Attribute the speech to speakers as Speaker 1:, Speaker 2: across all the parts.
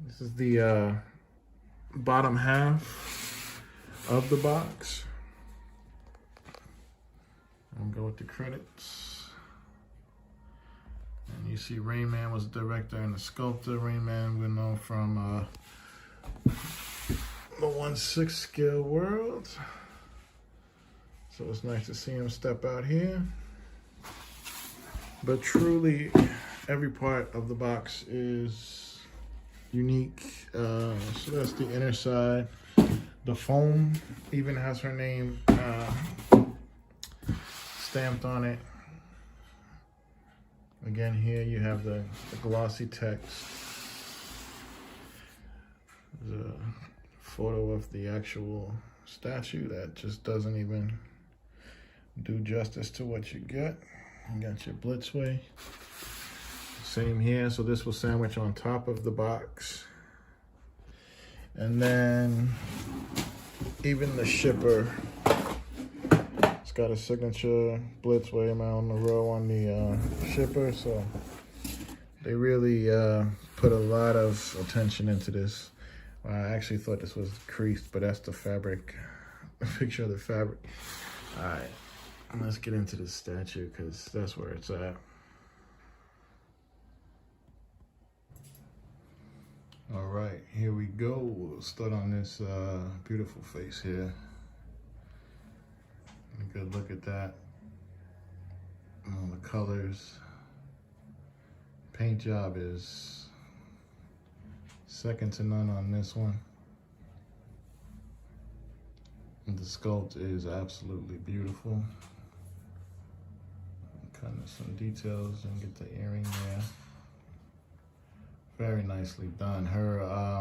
Speaker 1: This is the bottom half of the box. I'll go with the credits. And you see Rain Man was the director and the sculptor. Rain Man we know from the 1/6 scale world. So it's nice to see him step out here. But truly, every part of the box is unique. So that's the inner side. The foam even has her name stamped on it. Again, here you have the glossy text. There's a photo of the actual statue that just doesn't even do justice to what you get. You got your Blitzway. Same here, so this will sandwich on top of the box. And then even the shipper, it's got a signature Blitzway Marilyn Monroe on the shipper, so they really put a lot of attention into this. I actually thought this was creased, but that's the fabric, a picture of the fabric. All right, let's get into the statue because that's where it's at. All right, here we go. We'll start on this beautiful face here. A good look at that. All the colors. Paint job is second to none on this one. And the sculpt is absolutely beautiful. Kind of some details and get the earring there. Very nicely done. Her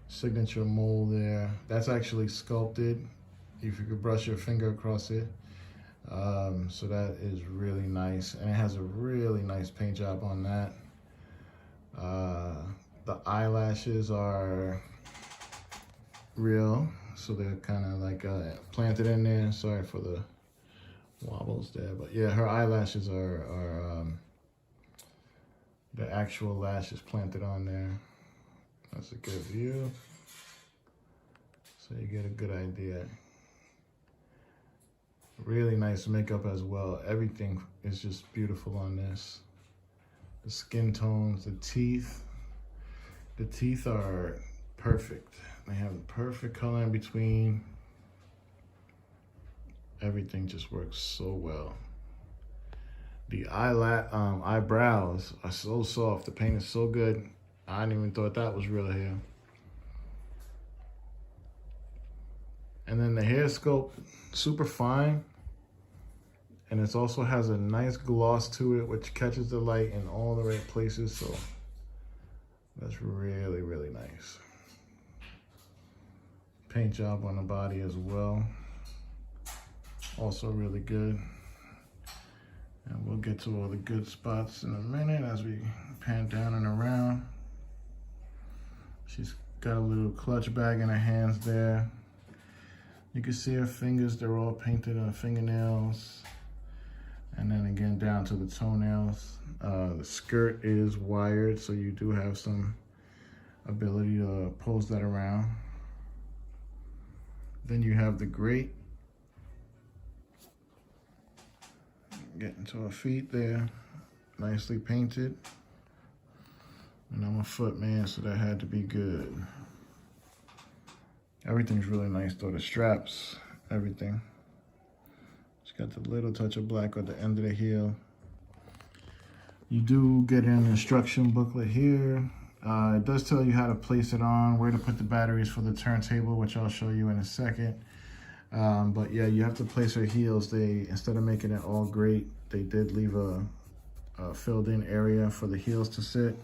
Speaker 1: signature mold there, that's actually sculpted. If you could brush your finger across it. So that is really nice. And it has a really nice paint job on that. The eyelashes are real. So they're kind of like planted in there. Sorry for the wobbles there. But yeah, her eyelashes are the actual lashes planted on there. That's a good view. So you get a good idea. Really nice makeup as well. Everything is just beautiful on this. The skin tones, the teeth. The teeth are perfect. They have the perfect color in between. Everything just works so well. The eyebrows are so soft. The paint is so good. I didn't even thought that was real hair. And then the hair sculpt, super fine. And it also has a nice gloss to it, which catches the light in all the right places. So that's really, really nice. Paint job on the body as well. Also really good. And we'll get to all the good spots in a minute as we pan down and around. She's got a little clutch bag in her hands there. You can see her fingers, they're all painted on fingernails. And then again, down to the toenails. The skirt is wired, so you do have some ability to pose that around. Then you have the grate. Getting to her feet there, nicely painted. And I'm a foot man, so that had to be good. Everything's really nice though, the straps, everything. It's got the little touch of black at the end of the heel. You do get an instruction booklet here. It does tell you how to place it on, where to put the batteries for the turntable, which I'll show you in a second. But yeah, you have to place her heels. They, instead of making it all grate, they did leave a filled in area for the heels to sit.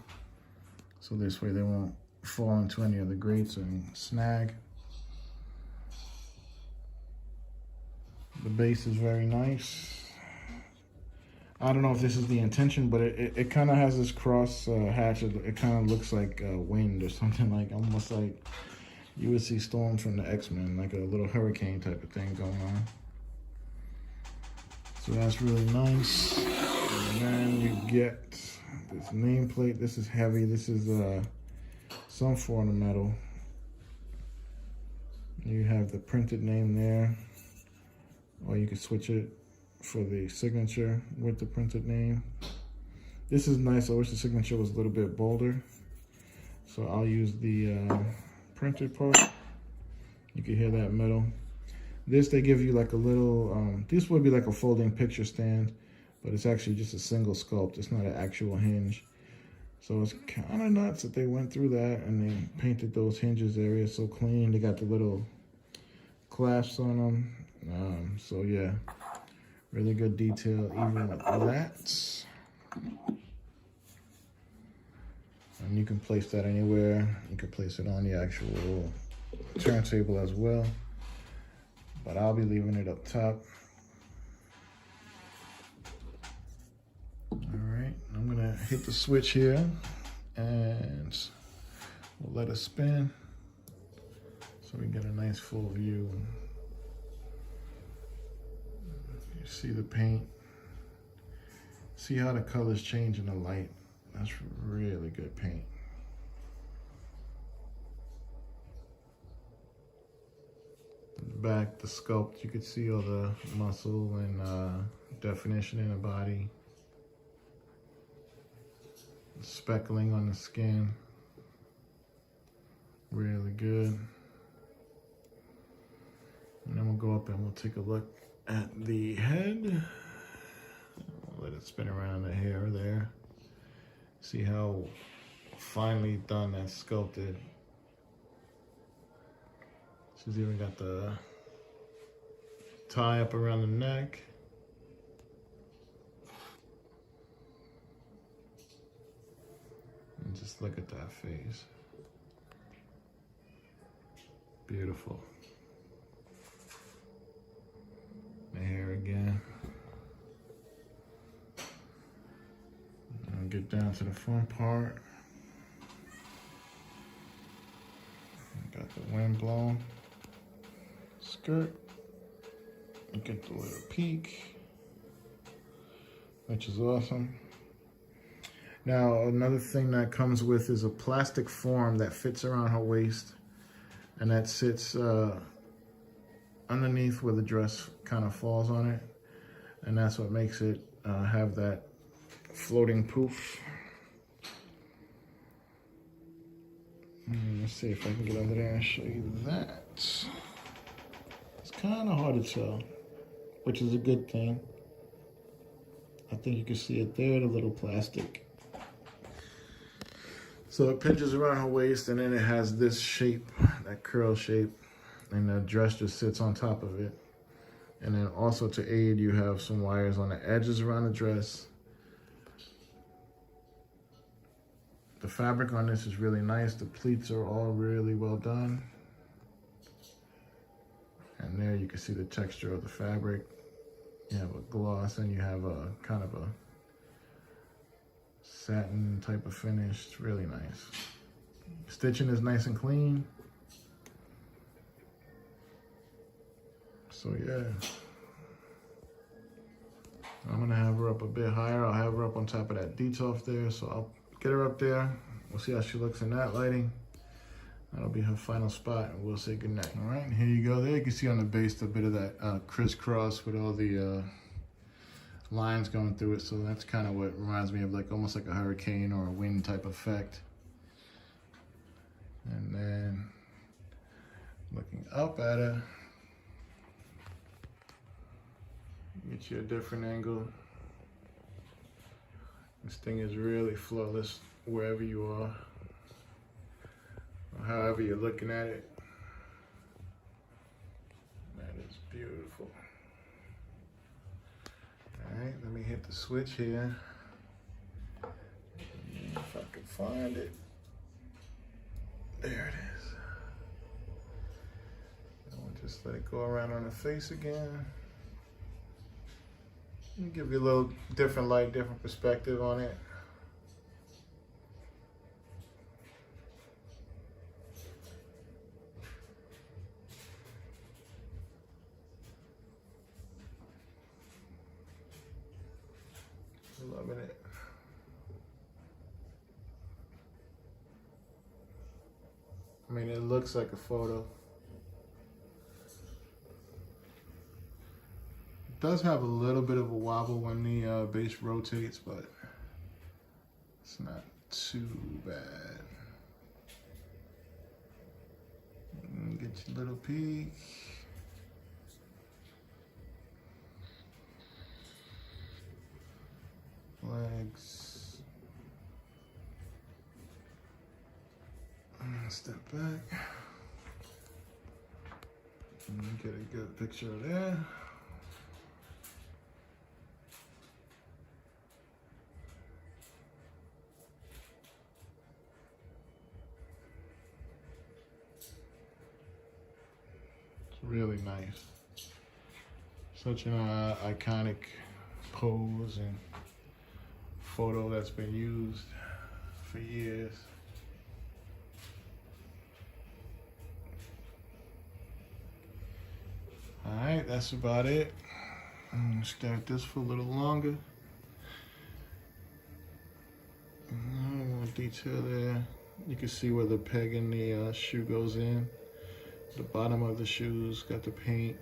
Speaker 1: So this way they won't fall into any of the grates and snag. The base is very nice. I don't know if this is the intention, but it kind of has this cross hatch. It kind of looks like wind or something, like almost like you would see storms from the X-Men, like a little hurricane type of thing going on. So that's really nice. And then you get this nameplate. This is heavy. This is some form of metal. You have the printed name there, or you can switch it for the signature with the printed name. This is nice. I wish the signature was a little bit bolder, so I'll use the printed part. You can hear that metal. This, they give you like a little, this would be like a folding picture stand, but it's actually just a single sculpt. It's not an actual hinge. So it's kind of nuts that they went through that and they painted those hinges areas so clean. They got the little clasps on them. So yeah, really good detail even with that. And you can place that anywhere. You can place it on the actual turntable as well, but I'll be leaving it up top. All right, I'm gonna hit the switch here and we'll let it spin so we get a nice full view. You see the paint, see how the colors change in the light. That's really good paint. Back, the sculpt, you could see all the muscle and definition in the body. Speckling on the skin, really good. And then we'll go up and we'll take a look at the head. We'll let it spin around the hair there. See how finely done that's sculpted. She's even got the tie up around the neck. And just look at that face. Beautiful. The hair again. I'll get down to the front part. Got the wind-blown skirt. You get the little peak, which is awesome. Now, another thing that comes with is a plastic form that fits around her waist, and that sits underneath where the dress kind of falls on it, and that's what makes it have that floating poof. Let's see if I can get over there and show you that. It's kind of hard to tell, which is a good thing. I think you can see it there, the little plastic. So it pinches around her waist, and then it has this shape, that curl shape, and the dress just sits on top of it. And then also to aid, you have some wires on the edges around the dress. The fabric on this is really nice. The pleats are all really well done. And there you can see the texture of the fabric. You have a gloss and you have a kind of a satin type of finish. It's really nice. Stitching is nice and clean. So yeah. I'm gonna have her up a bit higher. I'll have her up on top of that detail there. So I'll get her up there. We'll see how she looks in that lighting. That'll be her final spot, and we'll say goodnight. All right, here you go. There you can see on the base a bit of that crisscross with all the lines going through it. So that's kind of what reminds me of like almost like a hurricane or a wind type effect. And then looking up at it, get you a different angle. This thing is really flawless wherever you are, or however you're looking at it. That is beautiful. All right, let me hit the switch here. If I can find it. There it is. And we'll just let it go around on the face again. Give you a little different light, different perspective on it. Loving it. mean, it looks like a photo. It does have a little bit of a wobble when the base rotates, but it's not too bad. Get your little peek. Legs. Step back. And get a good picture of that. It's really nice. Such an iconic pose and photo that's been used for years. All right, that's about it. I'm gonna stack this for a little longer. More detail there. You can see where the peg in the shoe goes in. The bottom of the shoes got the paint.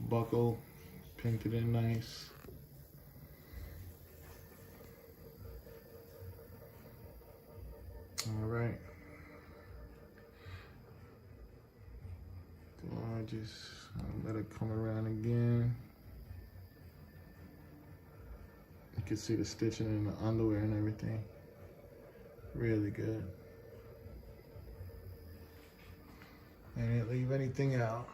Speaker 1: Buckle painted in nice. All right. Gorgeous. I'll let it come around again. You can see the stitching in the underwear and everything. Really good. And didn't leave anything out.